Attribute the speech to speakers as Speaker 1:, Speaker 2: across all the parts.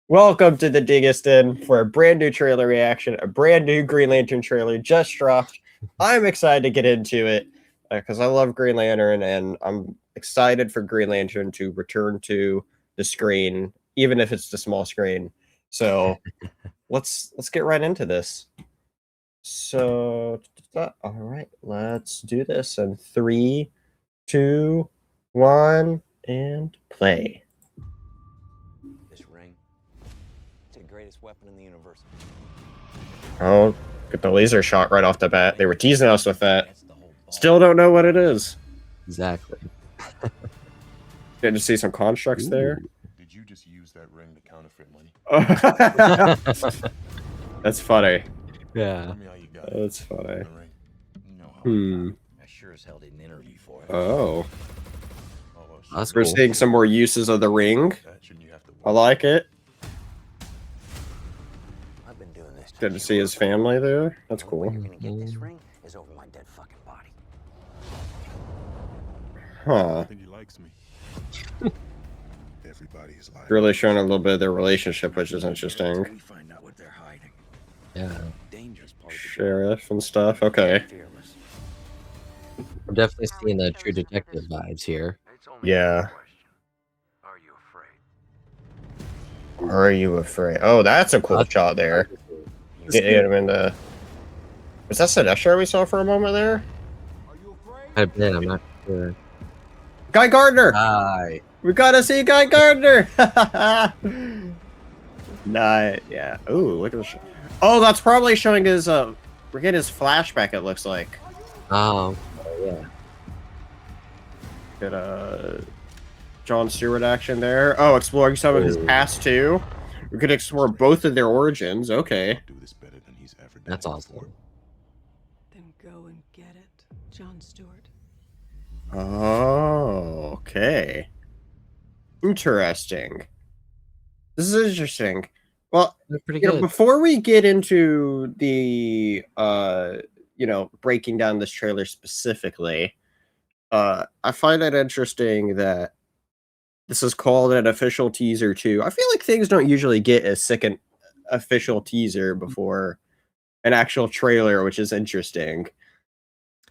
Speaker 1: Welcome to the Dingus Den for a brand new trailer reaction, a brand new Green Lantern trailer just dropped. I'm excited to get into it because I love Green Lantern and I'm excited for Green Lantern to return to the screen, even if it's the small screen. So let's get right into this. So, all right, let's do this in 3, 2, 1, and play.
Speaker 2: This ring, it's the greatest weapon in the universe.
Speaker 1: Oh, get the laser shot right off the bat. They were teasing us with that. Still don't know what it is.
Speaker 3: Exactly.
Speaker 1: Getting to see some constructs there.
Speaker 4: Did you just use that ring to counterfeit money?
Speaker 1: That's funny.
Speaker 3: Yeah.
Speaker 4: Tell me how you got it.
Speaker 1: That's funny.
Speaker 4: The ring. You know how
Speaker 2: I sure as hell didn't interview for it.
Speaker 1: Oh.
Speaker 3: That's
Speaker 1: We're
Speaker 3: cool.
Speaker 1: seeing some more uses of the ring. I like it.
Speaker 2: I've been doing this.
Speaker 1: Good to see his family there. That's cool.
Speaker 2: You're gonna get this ring is over my dead fucking body.
Speaker 1: Huh.
Speaker 4: I think he likes me. Everybody is lying.
Speaker 1: Really showing a little bit of their relationship, which is interesting.
Speaker 2: We find out what they're hiding.
Speaker 3: Yeah.
Speaker 2: Dangerous part of the
Speaker 1: Sheriff and stuff. Okay.
Speaker 2: fearless.
Speaker 3: I'm definitely seeing the True Detective vibes here.
Speaker 1: Yeah.
Speaker 2: Are you afraid?
Speaker 1: Are you afraid? Oh, that's a cool shot there. Get him in the. Was that Sinestro we saw for a moment there?
Speaker 3: I've been, I'm not sure.
Speaker 1: Guy Gardner!
Speaker 3: Hi.
Speaker 1: We gotta see Guy Gardner! Nah, yeah. Ooh, look at the. Oh, that's probably showing his. We're getting his flashback, it looks like.
Speaker 3: Oh, yeah.
Speaker 1: Get John Stewart action there. Oh, exploring some of his past too. We could explore both of their origins. Okay.
Speaker 4: Do this better than he's ever done.
Speaker 3: That's awesome.
Speaker 5: Then go and get it, John Stewart.
Speaker 1: Oh, okay. Interesting. This is interesting. Well,
Speaker 3: They're pretty
Speaker 1: you know,
Speaker 3: good.
Speaker 1: before we get into the breaking down this trailer specifically, I find it interesting that this is called an official teaser too. I feel like things don't usually get a second official teaser before an actual trailer, which is interesting.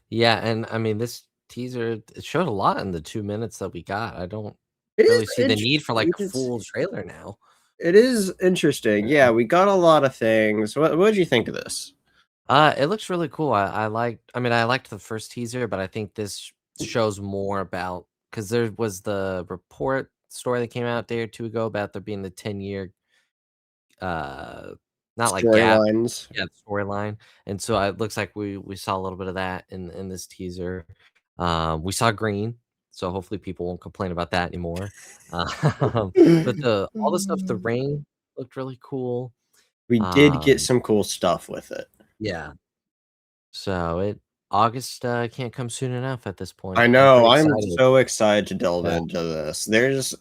Speaker 3: Yeah, and I mean, this teaser, it showed a lot in the 2 minutes that we got. I don't
Speaker 1: It
Speaker 3: really
Speaker 1: is
Speaker 3: see the need for like a
Speaker 1: interesting.
Speaker 3: full trailer now.
Speaker 1: It is interesting. Yeah, we got a lot of things. What did you think of this?
Speaker 3: It looks really cool. I liked the first teaser, but I think this shows more about, because there was the report story that came out a day or two ago about there being the 10-year not like gap,
Speaker 1: Storylines.
Speaker 3: yeah, storyline. And so it looks like we saw a little bit of that in this teaser. We saw green, so hopefully people won't complain about that anymore. But all the stuff, the ring looked really cool.
Speaker 1: We did get some cool stuff with it.
Speaker 3: Yeah. So August can't come soon enough at this point.
Speaker 1: I know.
Speaker 3: pretty
Speaker 1: I'm
Speaker 3: excited.
Speaker 1: so excited to delve
Speaker 3: Yeah.
Speaker 1: into this.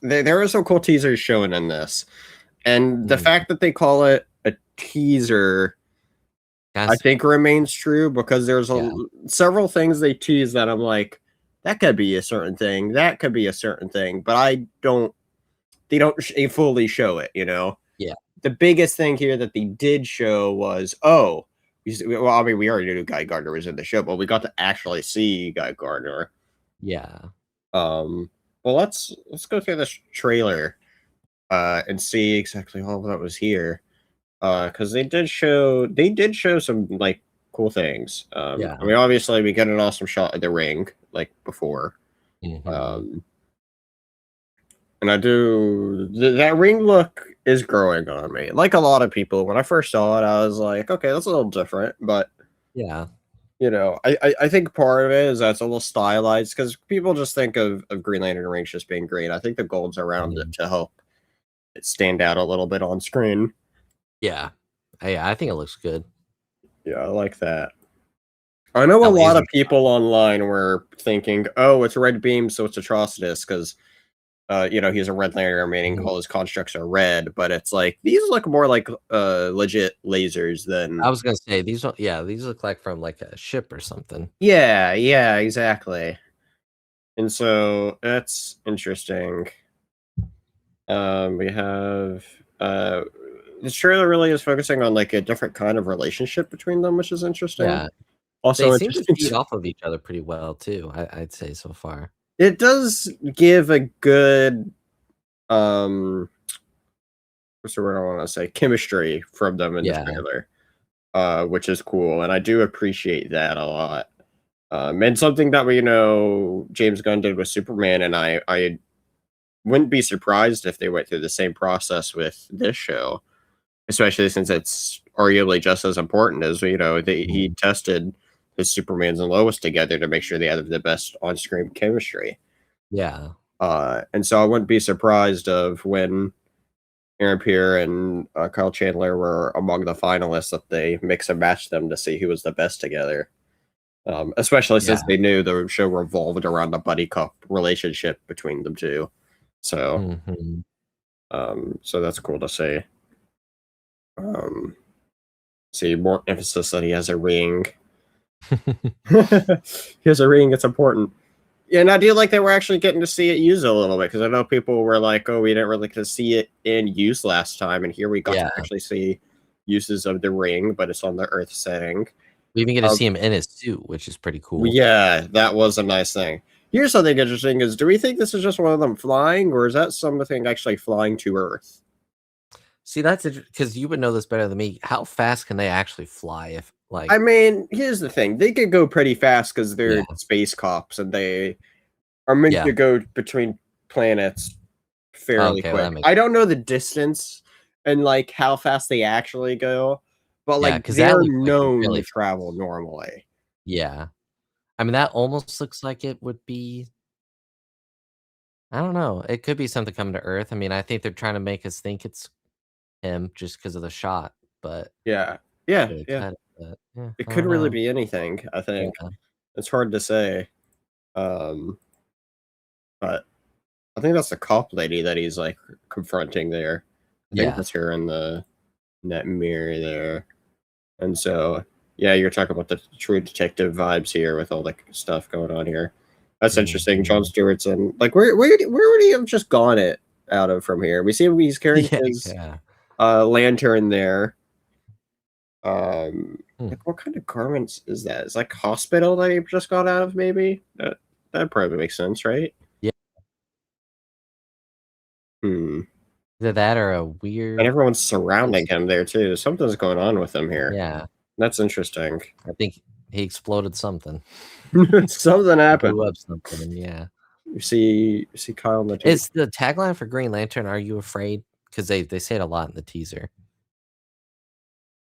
Speaker 1: There are some cool teasers shown in this, and the
Speaker 3: Mhm.
Speaker 1: fact that they call it a teaser, I
Speaker 3: Guys,
Speaker 1: think remains true because there's
Speaker 3: Yeah.
Speaker 1: several things they tease that I'm like, that could be a certain thing, that could be a certain thing, but they don't fully show it, you know?
Speaker 3: Yeah.
Speaker 1: The biggest thing here that they did show was, well, I mean, we already knew Guy Gardner was in the show, but we got to actually see Guy Gardner.
Speaker 3: yeah.
Speaker 1: Well, let's go through this trailer and see exactly all that was here. Because they did show some like cool things.
Speaker 3: Yeah.
Speaker 1: I mean, obviously we got an awesome shot of the ring like before.
Speaker 3: Mhm.
Speaker 1: And I do that ring look is growing on me. Like a lot of people, when I first saw it, I was like, okay, that's a little different, but
Speaker 3: Yeah.
Speaker 1: you know, I think part of it is that's a little stylized because people just think of Green Lantern rings just being green. I think the gold's around it to help it stand out a little bit on screen.
Speaker 3: Yeah. I think it looks good.
Speaker 1: Yeah, I like that. I know a
Speaker 3: That
Speaker 1: lot of
Speaker 3: laser
Speaker 1: people online were thinking, oh, it's red beam, so it's Atrocitus, because he's a red lantern, meaning all his constructs are red, but it's like these look more like legit lasers than
Speaker 3: I was gonna say these look like from like a ship or something.
Speaker 1: Yeah, exactly. And so that's interesting. We have this trailer really is focusing on like a different kind of relationship between them, which is interesting.
Speaker 3: Yeah,
Speaker 1: Also
Speaker 3: they seem to
Speaker 1: interesting.
Speaker 3: feed off of each other pretty well too. I'd say so far.
Speaker 1: It does give a good what's the word I want to say? Chemistry from them in the
Speaker 3: Yeah.
Speaker 1: trailer, which is cool, and I do appreciate that a lot. And something that we know James Gunn did with Superman, and I wouldn't be surprised if they went through the same process with this show, especially since it's arguably just as important as he tested his Supermans and Lois together to make sure they had the best on-screen chemistry.
Speaker 3: Yeah.
Speaker 1: And so I wouldn't be surprised of when Aaron Pierre and Kyle Chandler were among the finalists that they mix and match them to see who was the best together. Especially since they knew the show revolved around the buddy cop relationship between them two. So, so that's cool to see. See more emphasis that he has a ring. He has a ring. It's important. Yeah, and I do like that we're actually getting to see it used a little bit, because I know people were like, "Oh, we didn't really get to see it in use last time," and here we got to actually see uses of the ring, but it's on the Earth setting.
Speaker 3: We even get to see him in his suit, which is pretty cool.
Speaker 1: Yeah, that was a nice thing. Here's something interesting: is do we think this is just one of them flying, or is that something actually flying to Earth?
Speaker 3: See, that's because you would know this better than me. How fast can they actually fly? If like,
Speaker 1: I mean, here's the thing: they could go pretty fast because they're space cops, and they are meant to go between planets fairly quick. I don't know the distance and like how fast they actually go, but like they're known to travel normally.
Speaker 3: Yeah, I mean that almost looks like it would be. I don't know. It could be something coming to Earth. I mean, I think they're trying to make us think it's him just because of the shot, but
Speaker 1: it could really be anything. I think it's hard to say, but I think that's the cop lady that he's like confronting there. I think that's her in that mirror there. And so you're talking about the true detective vibes here with all the stuff going on here. That's interesting. Jon Stewart's in like where would he have just gone it out of from here? We see he's carrying his lantern there. Like what kind of garments is that? It's like hospital that he just got out of, maybe? That probably makes sense, right?
Speaker 3: Yeah. Either that or a weird.
Speaker 1: And everyone's surrounding him there too. Something's going on with him here.
Speaker 3: Yeah.
Speaker 1: That's interesting.
Speaker 3: I think he exploded something.
Speaker 1: Something happened.
Speaker 3: Blew up something, yeah.
Speaker 1: You see Kyle in the
Speaker 3: Is the tagline for Green Lantern, "Are you afraid?" Because they say it a lot in the teaser.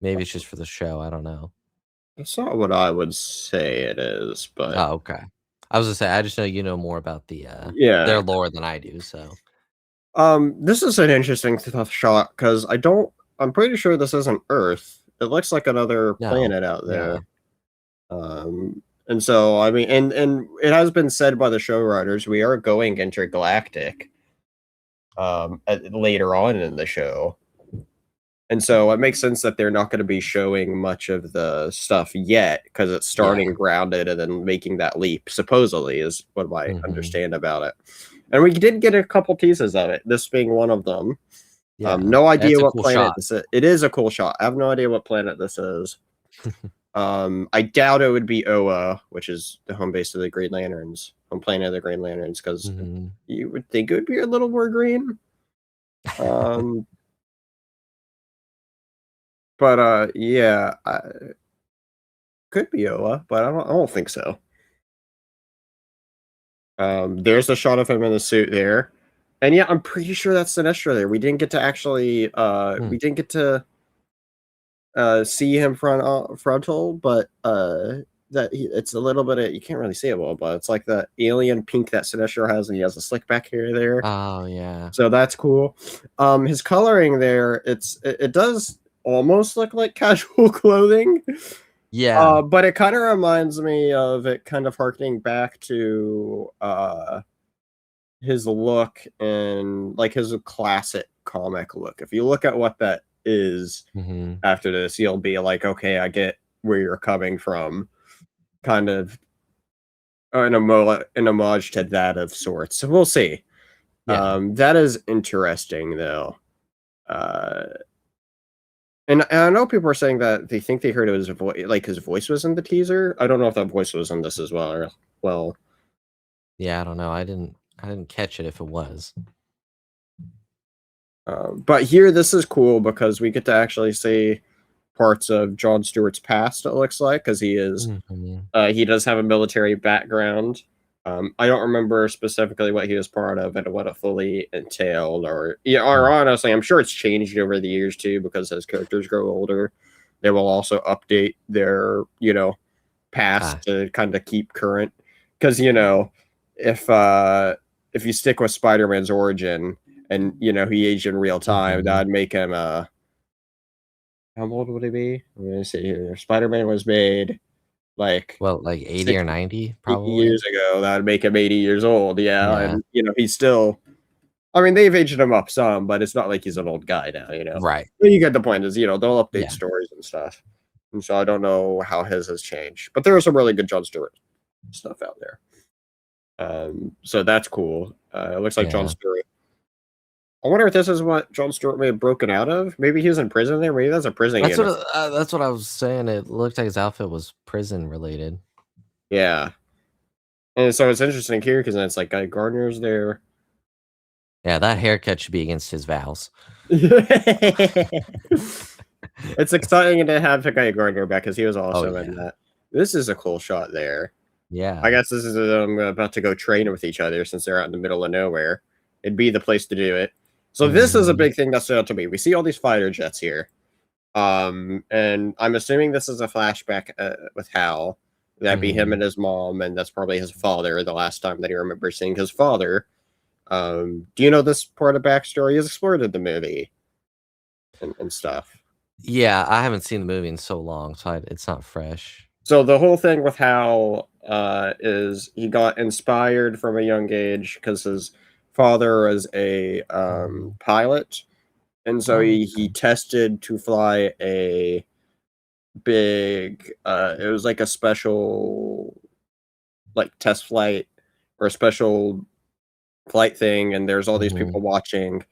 Speaker 3: Maybe it's just for the show. I don't know.
Speaker 1: That's not what I would say it is, but
Speaker 3: oh, okay. I was gonna say I just know you know more about the their lore than I do. So,
Speaker 1: this is an interesting shot because I'm pretty sure this isn't Earth. It looks like another planet out there. And so I mean, and it has been said by the showrunners we are going intergalactic. Later on in the show. And so it makes sense that they're not going to be showing much of the stuff yet because it's starting grounded and then making that leap, supposedly, is what I understand about it. And we did get a couple teases of it, this being one of them. No idea what planet this is. It is a cool shot. I have no idea what planet this is. I doubt it would be Oa, which is the home base of the Green Lanterns, home planet of the Green Lanterns, because you would think it would be a little more green. But could be Oa, but I don't think so. There's a shot of him in the suit there, and I'm pretty sure that's Sinestro there. We didn't get to actually see him frontal, but it's a little bit of, you can't really see it well, but it's like the alien pink that Sinestro has, and he has a slick back hair there.
Speaker 3: Oh yeah,
Speaker 1: so that's cool. His coloring there, it does almost look like casual clothing.
Speaker 3: Yeah.
Speaker 1: But it kind of reminds me of it kind of harkening back to his look and like his classic comic look. If you look at what that is after this, you'll be like, okay, I get where you're coming from. Kind of an homage to that of sorts. So we'll see. That is interesting though. uh, and I know people are saying that they think they heard his voice, like his voice was in the teaser. I don't know if that voice was in this as well.
Speaker 3: Yeah, I don't know. I didn't catch it if it was.
Speaker 1: But here, this is cool because we get to actually see parts of Jon Stewart's past. It looks like because he is, he does have a military background. I don't remember specifically what he was part of and what it fully entailed, or honestly, I'm sure it's changed over the years too because as characters grow older, they will also update their past to kind of keep current. Because if you stick with Spider-Man's origin and he aged in real time, that'd make him how old would he be? Let me see here. Spider-Man was made like
Speaker 3: 80 or 90 probably
Speaker 1: years ago. That would make him 80 years old. Yeah. And he's still, I mean, they've aged him up some, but it's not like he's an old guy now,
Speaker 3: Right.
Speaker 1: But you get the point is, they'll update stories and stuff. And so I don't know how his has changed. But there are some really good Jon Stewart stuff out there. So that's cool. It looks like Jon Stewart. I wonder if this is what Jon Stewart may have broken out of. Maybe he was in prison there. Maybe that's a prison.
Speaker 3: That's what I was saying. It looked like his outfit was prison related.
Speaker 1: Yeah. And so it's interesting here because it's like Guy Gardner's there.
Speaker 3: Yeah, that haircut should be against his vows.
Speaker 1: It's exciting to have Guy Gardner back because he was also in
Speaker 3: yeah.
Speaker 1: that. This is a cool shot there.
Speaker 3: Yeah.
Speaker 1: I guess this is about to go train with each other since they're out in the middle of nowhere. It'd be the place to do it. So this is a big thing that stood out to me. We see all these fighter jets here. And I'm assuming this is a flashback with Hal. That'd be him and his mom, and that's probably his father the last time that he remembers seeing his father. Do you know this part of backstory is explored in the movie and stuff?
Speaker 3: Yeah, I haven't seen the movie in so long, so it's not fresh.
Speaker 1: So the whole thing with Hal is he got inspired from a young age because his father was a pilot, and so he tested to fly a big it was like a special test flight or a special flight thing, and there's all these people watching,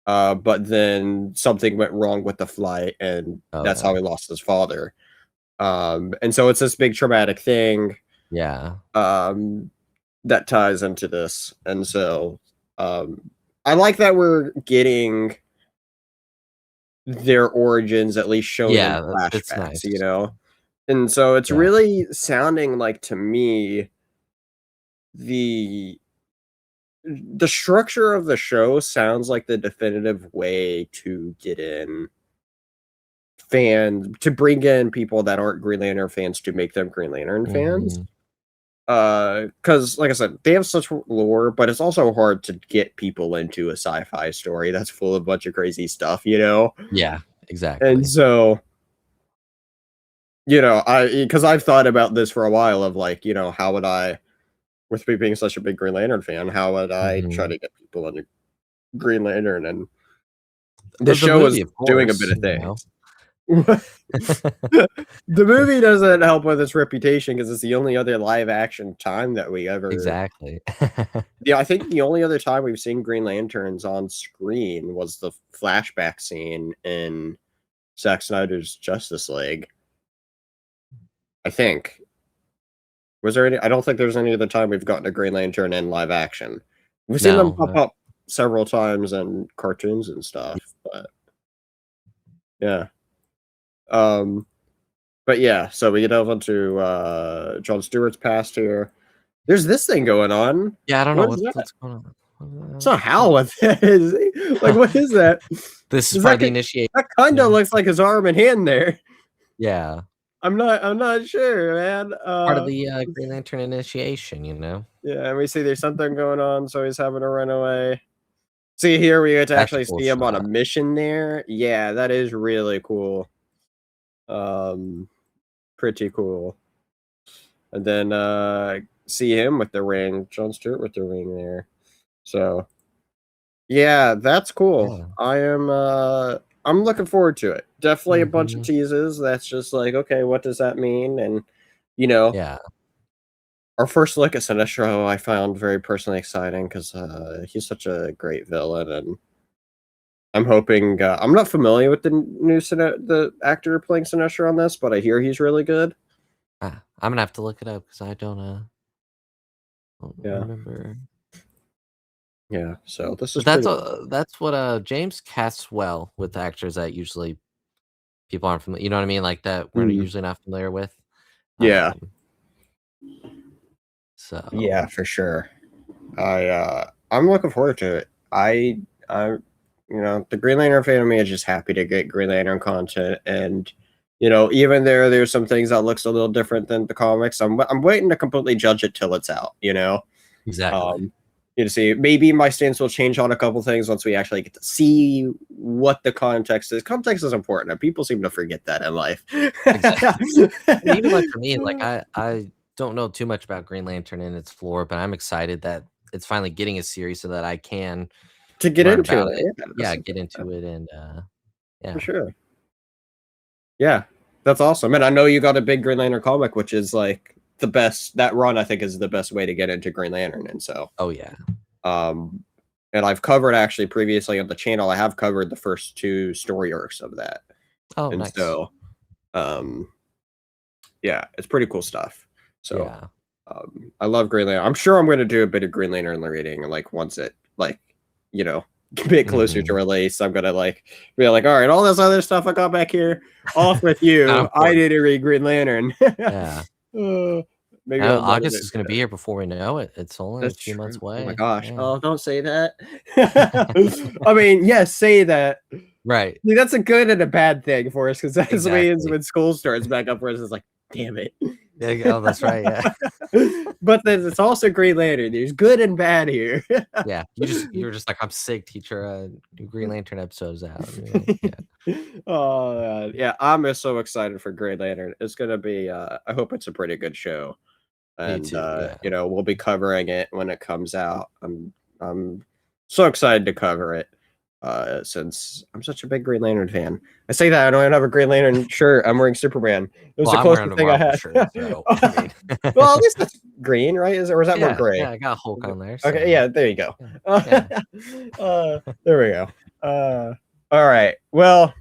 Speaker 1: but then something went wrong with the flight, and that's how he lost his father. And so it's this big traumatic thing that ties into this. And so I like that we're getting their origins at least shown in flashbacks,
Speaker 3: nice.
Speaker 1: And so it's really sounding like, to me, the structure of the show sounds like the definitive way to get in fans, to bring in people that aren't Green Lantern fans to make them Green Lantern fans. Because like I said, they have such lore, but it's also hard to get people into a sci-fi story that's full of a bunch of crazy stuff,
Speaker 3: Yeah, exactly.
Speaker 1: And so because I've thought about this for a while of how would I, with me being such a big Green Lantern fan, how would I try to get people into Green Lantern? And the show is doing a bit of things. The movie doesn't help with its reputation because it's the only other live action time that we ever I think the only other time we've seen Green Lanterns on screen was the flashback scene in Zack Snyder's Justice League. I think. Was there any? I don't think there's any other time we've gotten a Green Lantern in live action. We've seen them pop up several times in cartoons and stuff, but yeah. But yeah, so we get over into Jon Stewart's past here. There's this thing going on.
Speaker 3: Yeah, I don't know what's going on.
Speaker 1: It's not Hal with it, is he? Like, what is that?
Speaker 3: This is part of the initiation.
Speaker 1: That kind of looks like his arm and hand there.
Speaker 3: Yeah.
Speaker 1: I'm not sure, man.
Speaker 3: Part of the Green Lantern initiation,
Speaker 1: Yeah, and we see there's something going on, so he's having to run away. See, here we get to actually see him on a mission there. Yeah, that is really cool. Pretty cool. And then see him with the ring, Jon Stewart with the ring there. So yeah, that's cool. Yeah. I'm looking forward to it. Definitely a bunch of teases. That's just like, okay, what does that mean? And our first look at Sinestro I found very personally exciting because he's such a great villain, and I'm hoping. I'm not familiar with the the actor playing Sinestro on this, but I hear he's really good.
Speaker 3: I'm gonna have to look it up because I don't
Speaker 1: Yeah.
Speaker 3: remember.
Speaker 1: Yeah, so this is
Speaker 3: But
Speaker 1: pretty.
Speaker 3: that's what James casts well with actors that usually people aren't familiar. You know what I mean? Like that we're
Speaker 1: Mhm.
Speaker 3: usually not familiar with.
Speaker 1: Yeah.
Speaker 3: So
Speaker 1: Yeah, for sure. I'm looking forward to it. I the Green Lantern fan of me is just happy to get Green Lantern content, and even there's some things that looks a little different than the comics. I'm waiting to completely judge it till it's out.
Speaker 3: exactly.
Speaker 1: See, maybe my stance will change on a couple things once we actually get to see what the context is. Context is important, and people seem to forget that in life.
Speaker 3: Exactly. And even like for me, like I don't know too much about Green Lantern and its lore, but I'm excited that it's finally getting a series so that I can
Speaker 1: to get
Speaker 3: learn
Speaker 1: into
Speaker 3: about
Speaker 1: it.
Speaker 3: it.
Speaker 1: Yeah,
Speaker 3: Yeah, get into it and
Speaker 1: for
Speaker 3: yeah.
Speaker 1: sure. Yeah, that's awesome. And I know you got a big Green Lantern comic, which is like the best. That run, I think, is the best way to get into Green Lantern. And so,
Speaker 3: Oh yeah.
Speaker 1: and I've covered actually previously on the channel. I have covered the first 2 story arcs of that,
Speaker 3: Oh
Speaker 1: and
Speaker 3: nice.
Speaker 1: so, yeah, it's pretty cool stuff. So,
Speaker 3: Yeah.
Speaker 1: I love Green Lantern. I'm sure I'm going to do a bit of Green Lantern reading, like once it a bit closer to release. I'm gonna be like, all right, all this other stuff I got back here, off with you.
Speaker 3: Not
Speaker 1: I
Speaker 3: important.
Speaker 1: need to read Green Lantern.
Speaker 3: Yeah.
Speaker 1: Maybe
Speaker 3: I know
Speaker 1: I'll
Speaker 3: August
Speaker 1: motivate
Speaker 3: is
Speaker 1: for
Speaker 3: gonna be
Speaker 1: that.
Speaker 3: here before we know it. It's only a
Speaker 1: That's
Speaker 3: few months
Speaker 1: true. Oh my
Speaker 3: away.
Speaker 1: gosh.
Speaker 3: Yeah.
Speaker 1: Oh, don't say that. I mean, yes, say that.
Speaker 3: Right.
Speaker 1: See, that's a good and a bad thing for us because that means
Speaker 3: Exactly.
Speaker 1: when school starts back up for us, it's like, damn it.
Speaker 3: Yeah, oh, that's right. Yeah.
Speaker 1: But then it's also Green Lantern. There's good and bad here.
Speaker 3: Yeah. You're just like, I'm sick, teacher. Green Lantern episodes out. And you're like, yeah.
Speaker 1: Oh man. Yeah, I'm just so excited for Green Lantern. It's gonna be I hope it's a pretty good show.
Speaker 3: Me
Speaker 1: And
Speaker 3: too. Yeah.
Speaker 1: we'll be covering it when it comes out. I'm so excited to cover it. Since I'm such a big Green Lantern fan. I say that I don't even have a Green Lantern shirt. I'm wearing Superman. It was
Speaker 3: Well,
Speaker 1: the
Speaker 3: I'm wearing
Speaker 1: closest
Speaker 3: a
Speaker 1: thing I
Speaker 3: Marvel
Speaker 1: had.
Speaker 3: shirt, so I mean,
Speaker 1: Well, at least it's green, right? Or is that more
Speaker 3: yeah,
Speaker 1: gray?
Speaker 3: yeah, I got Hulk on there.
Speaker 1: Okay,
Speaker 3: So,
Speaker 1: yeah, there you go.
Speaker 3: yeah.
Speaker 1: There we go. All right. Well,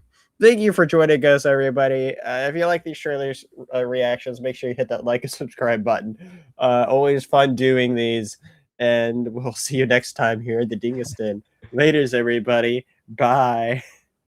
Speaker 1: thank you for joining us, everybody. If you like these trailers reactions, make sure you hit that like and subscribe button. Always fun doing these, and we'll see you next time here at the Dingus Den. Laters, everybody. Bye.